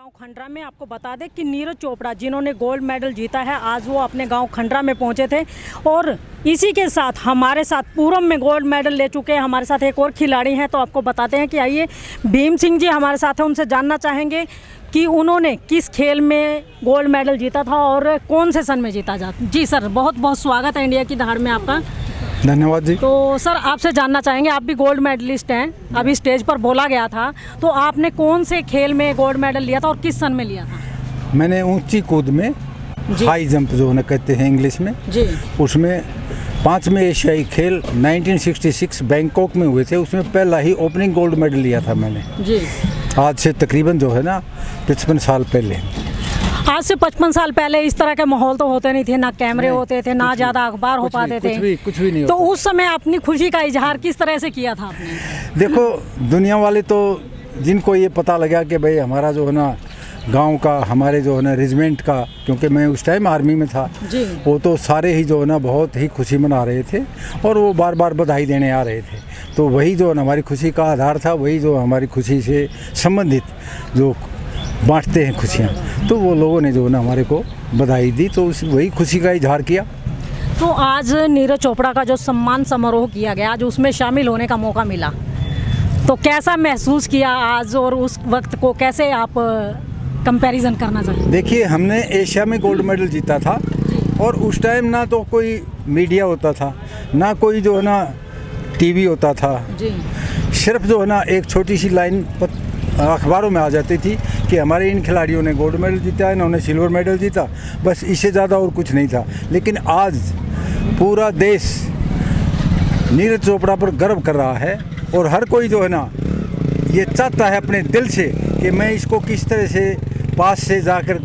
गांव खंडरा में आपको बता दें कि नीरज चोपड़ा जिन्होंने गोल्ड मेडल जीता है, आज वो अपने गांव खंडरा में पहुंचे थे। और इसी के साथ हमारे साथ पूरम में गोल्ड मेडल ले चुके हैं हमारे साथ एक और खिलाड़ी हैं, तो आपको बताते हैं कि आइए भीम सिंह जी हमारे साथ हैं, उनसे जानना चाहेंगे कि उन्होंने किस खेल में गोल्ड मेडल जीता था और कौन से सन में जीता जाता। जी सर, बहुत बहुत स्वागत है इंडिया की दहाड़ में आपका। धन्यवाद जी। तो सर आपसे जानना चाहेंगे, आप भी गोल्ड मेडलिस्ट हैं, अभी स्टेज पर बोला गया था, तो आपने कौन से खेल में गोल्ड मेडल लिया था और किस सन में लिया था? मैंने ऊंची कूद में, हाई जंप जो ना कहते हैं इंग्लिश में जी, उसमें 5वें एशियाई खेल 1966 बैंकॉक में हुए थे, उसमें पहला ही ओपनिंग गोल्ड मेडल लिया था मैंने जी। आज से तकरीबन जो है ना 55 साल पहले। आज से 55 साल पहले इस तरह के माहौल तो होते नहीं थे, ना कैमरे होते थे, ना ज़्यादा अखबार हो पाते थे, कुछ भी नहीं तो होता। उस समय अपनी खुशी का इजहार किस तरह से किया था आपने? देखो, दुनिया वाले तो जिनको ये पता लगा कि भाई हमारा जो है ना गांव का, हमारे जो है ना रेजिमेंट का, क्योंकि मैं उस टाइम आर्मी में था जी, वो तो सारे ही जो है ना बहुत ही खुशी मना रहे थे और वो बार बार बधाई देने आ रहे थे। तो वही जो हमारी खुशी का आधार था, वही जो हमारी खुशी से संबंधित जो बांटते हैं खुशियाँ, तो वो लोगों ने जो है ना हमारे को बधाई दी, तो वही खुशी का इजहार किया। तो आज नीरज चोपड़ा का जो सम्मान समारोह किया गया, आज उसमें शामिल होने का मौका मिला, तो कैसा महसूस किया आज और उस वक्त को कैसे आप कंपैरिजन करना चाहेंगे? देखिए, हमने एशिया में गोल्ड मेडल जीता था और उस टाइम ना तो कोई मीडिया होता था, ना कोई जो है ना टीवी होता था जी, सिर्फ जो है ना एक छोटी सी लाइन अखबारों में आ जाती थी कि हमारे इन खिलाड़ियों ने गोल्ड मेडल जीता, इन्होंने सिल्वर मेडल जीता, बस इससे ज़्यादा और कुछ नहीं था। लेकिन आज पूरा देश नीरज चोपड़ा पर गर्व कर रहा है और हर कोई जो है ना ये चाहता है अपने दिल से कि मैं इसको किस तरह से पास से जाकर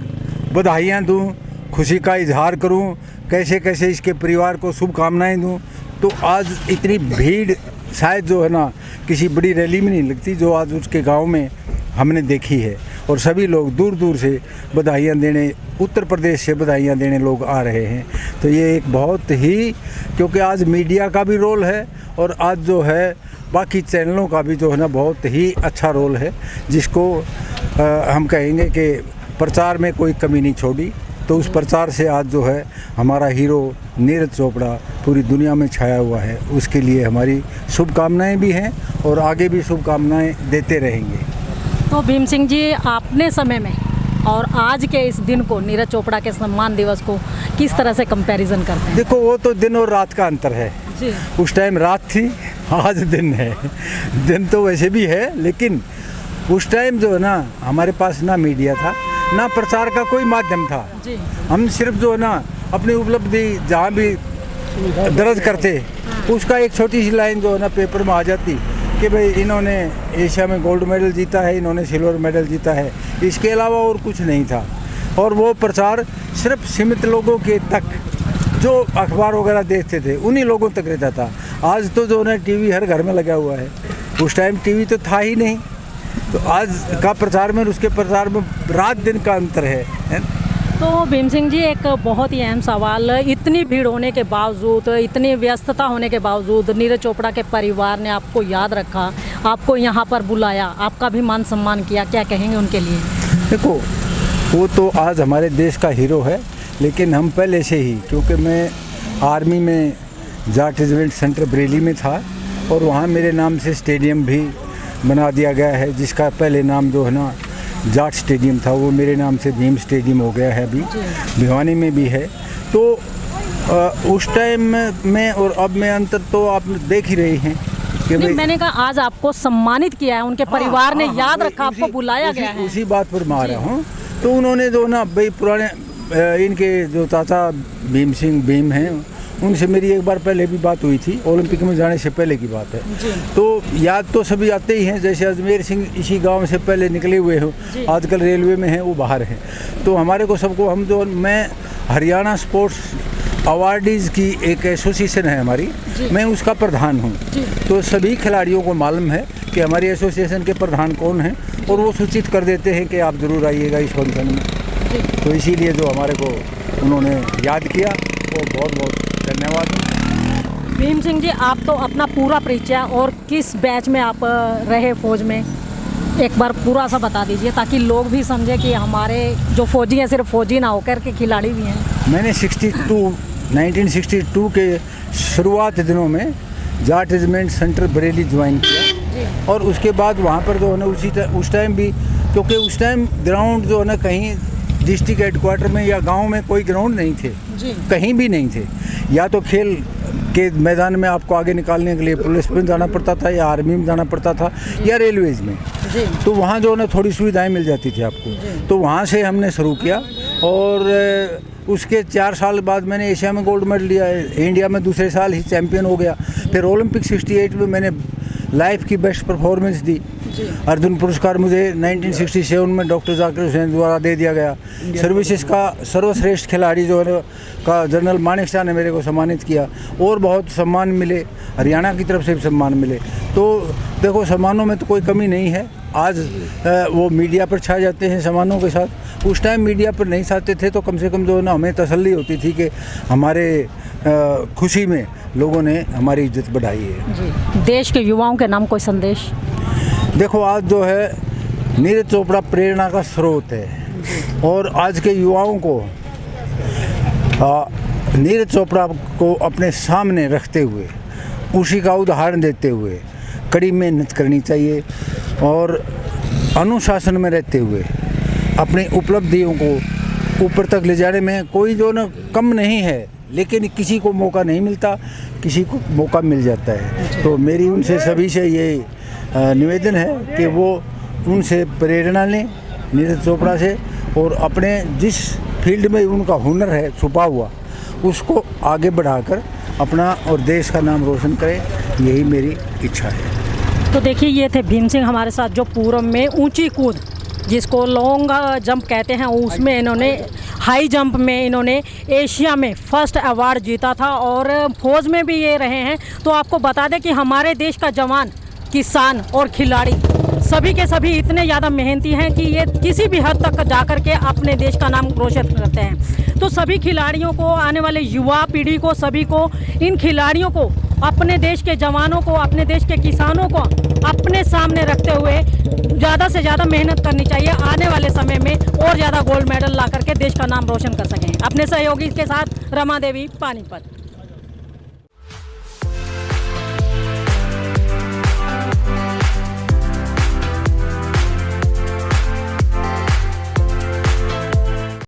बधाइयाँ दूँ, खुशी का इजहार करूँ, कैसे कैसे इसके परिवार को शुभकामनाएँ दूँ। तो आज इतनी भीड़ शायद जो है ना किसी बड़ी रैली में नहीं लगती जो आज उसके गांव में हमने देखी है, और सभी लोग दूर दूर से बधाइयाँ देने, उत्तर प्रदेश से बधाइयाँ देने लोग आ रहे हैं। तो ये एक बहुत ही, क्योंकि आज मीडिया का भी रोल है और आज जो है बाकी चैनलों का भी जो है ना बहुत ही अच्छा रोल है, जिसको हम कहेंगे कि प्रचार में कोई कमी नहीं छोड़ी। तो उस प्रचार से आज जो है हमारा हीरो नीरज चोपड़ा पूरी दुनिया में छाया हुआ है, उसके लिए हमारी शुभकामनाएं भी हैं और आगे भी शुभकामनाएं देते रहेंगे। तो भीम सिंह जी, आपने समय में और आज के इस दिन को, नीरज चोपड़ा के सम्मान दिवस को किस तरह से कंपैरिजन करते हैं? देखो, वो तो दिन और रात का अंतर है जी, उस टाइम रात थी, आज दिन है। दिन तो वैसे भी है, लेकिन उस टाइम जो है ना हमारे पास ना मीडिया था, ना प्रचार का कोई माध्यम था जी, हम सिर्फ जो है ना अपनी उपलब्धि जहाँ भी दर्ज करते उसका एक छोटी सी लाइन जो है ना पेपर में आ जाती कि भाई इन्होंने एशिया में गोल्ड मेडल जीता है, इन्होंने सिल्वर मेडल जीता है, इसके अलावा और कुछ नहीं था। और वो प्रचार सिर्फ सीमित लोगों के तक, जो अखबार वगैरह देखते थे उन्हीं लोगों तक रहता था। आज तो जो है टीवी हर घर में लगा हुआ है, उस टाइम टीवी तो था ही नहीं। तो आज का प्रचार में और उसके प्रचार में रात दिन का अंतर है। तो भीम सिंह जी, एक बहुत ही अहम सवाल, इतनी भीड़ होने के बावजूद, इतनी व्यस्तता होने के बावजूद नीरज चोपड़ा के परिवार ने आपको याद रखा, आपको यहाँ पर बुलाया, आपका भी मान सम्मान किया, क्या कहेंगे उनके लिए? देखो, वो तो आज हमारे देश का हीरो है, लेकिन हम पहले से ही, क्योंकि मैं आर्मी में जाट रेजिमेंट सेंटर बरेली में था और वहाँ मेरे नाम से स्टेडियम भी बना दिया गया है, जिसका पहले नाम जो है ना जाट स्टेडियम था, वो मेरे नाम से भीम स्टेडियम हो गया है, अभी भिवानी में भी है। तो उस टाइम में और अब में अंतर तो आप देख ही रही हैं कि नहीं, मैंने कहा आज आपको सम्मानित किया है, उनके परिवार ने याद रखा, आपको बुलाया गया है। उसी बात पर मैं आ रहा हूँ। तो उन्होंने जो ना भाई पुराने इनके जो चाचा भीम सिंह भीम हैं, उनसे मेरी एक बार पहले भी बात हुई थी, ओलंपिक में जाने से पहले की बात है। तो याद तो सभी आते ही हैं, जैसे अजमेर सिंह इसी गांव से पहले निकले हुए हो, आजकल रेलवे में हैं, वो बाहर हैं। तो हमारे को सबको, हम जो, मैं हरियाणा स्पोर्ट्स अवार्डीज़ की एक एसोसिएशन है हमारी, मैं उसका प्रधान हूँ। तो सभी खिलाड़ियों को मालूम है कि हमारी एसोसिएशन के प्रधान कौन हैं और वो सूचित कर देते हैं कि आप ज़रूर आइएगा इस फंक्शन में। तो इसीलिए जो हमारे को उन्होंने याद किया, वो बहुत बहुत धन्यवाद। भीम सिंह जी, आप तो अपना पूरा परिचय और किस बैच में आप रहे फौज में? एक बार पूरा सा बता दीजिए ताकि लोग भी समझे कि हमारे जो फौजी हैं सिर्फ फौजी ना होकर के खिलाड़ी भी हैं। मैंने 1962 के शुरुआत दिनों में Jat regiment centre Bareilly join किया और उसके बाद वहाँ पर जो है ना उस टाइम भी, क्योंकि उस टाइम ग्राउंड जो है ना कहीं डिस्ट्रिक्ट हेडक्वार्टर में या गांव में कोई ग्राउंड नहीं थे, कहीं भी नहीं थे। या तो खेल के मैदान में आपको आगे निकालने के लिए पुलिस में जाना पड़ता था या आर्मी में जाना पड़ता था या रेलवेज में, तो वहाँ जो है ना थोड़ी सुविधाएं मिल जाती थी आपको। तो वहाँ से हमने शुरू किया और उसके 4 साल बाद मैंने एशिया में गोल्ड मेडल लिया, इंडिया में दूसरे साल ही चैम्पियन हो गया। फिर ओलंपिक 68 में मैंने लाइफ की बेस्ट परफॉर्मेंस दी। अर्जुन पुरस्कार मुझे 1967 में डॉक्टर जाकिर हुसैन द्वारा दे दिया गया। सर्विसेज का सर्वश्रेष्ठ खिलाड़ी जो है का जनरल मानेक शाह ने मेरे को सम्मानित किया और बहुत सम्मान मिले, हरियाणा की तरफ से भी सम्मान मिले। तो देखो सम्मानों में तो कोई कमी नहीं है। आज वो मीडिया पर छा जाते हैं सम्मानों के साथ, उस टाइम मीडिया पर नहीं छाते थे, तो कम से कम जो है ना हमें तसल्ली होती थी कि हमारे खुशी में लोगों ने हमारी इज्जत बढ़ाई है। जी। देश के युवाओं के नाम कोई संदेश? देखो आज जो है नीरज चोपड़ा प्रेरणा का स्रोत है और आज के युवाओं को नीरज चोपड़ा को अपने सामने रखते हुए, उसी का उदाहरण देते हुए कड़ी मेहनत करनी चाहिए और अनुशासन में रहते हुए अपनी उपलब्धियों को ऊपर तक ले जाने में कोई जो न कम नहीं है, लेकिन किसी को मौका नहीं मिलता, किसी को मौका मिल जाता है। तो मेरी उनसे सभी से ये निवेदन है कि वो उनसे प्रेरणा लें, नीरज चोपड़ा से, और अपने जिस फील्ड में उनका हुनर है छुपा हुआ उसको आगे बढ़ाकर अपना और देश का नाम रोशन करें, यही मेरी इच्छा है। तो देखिए ये थे भीम सिंह हमारे साथ, जो पूर्व में ऊंची कूद जिसको लॉन्ग जंप कहते हैं उसमें इन्होंने, हाई जंप में इन्होंने एशिया में फर्स्ट अवार्ड जीता था और फौज में भी ये रहे हैं। तो आपको बता दें कि हमारे देश का जवान, किसान और खिलाड़ी सभी के सभी इतने ज़्यादा मेहनती हैं कि ये किसी भी हद तक जाकर के अपने देश का नाम रोशन करते हैं। तो सभी खिलाड़ियों को, आने वाले युवा पीढ़ी को, सभी को, इन खिलाड़ियों को, अपने देश के जवानों को, अपने देश के किसानों को अपने सामने रखते हुए ज़्यादा से ज़्यादा मेहनत करनी चाहिए, आने वाले समय में और ज़्यादा गोल्ड मेडल ला करके देश का नाम रोशन कर सकें। अपने सहयोगी के साथ रमा देवी, पानीपत।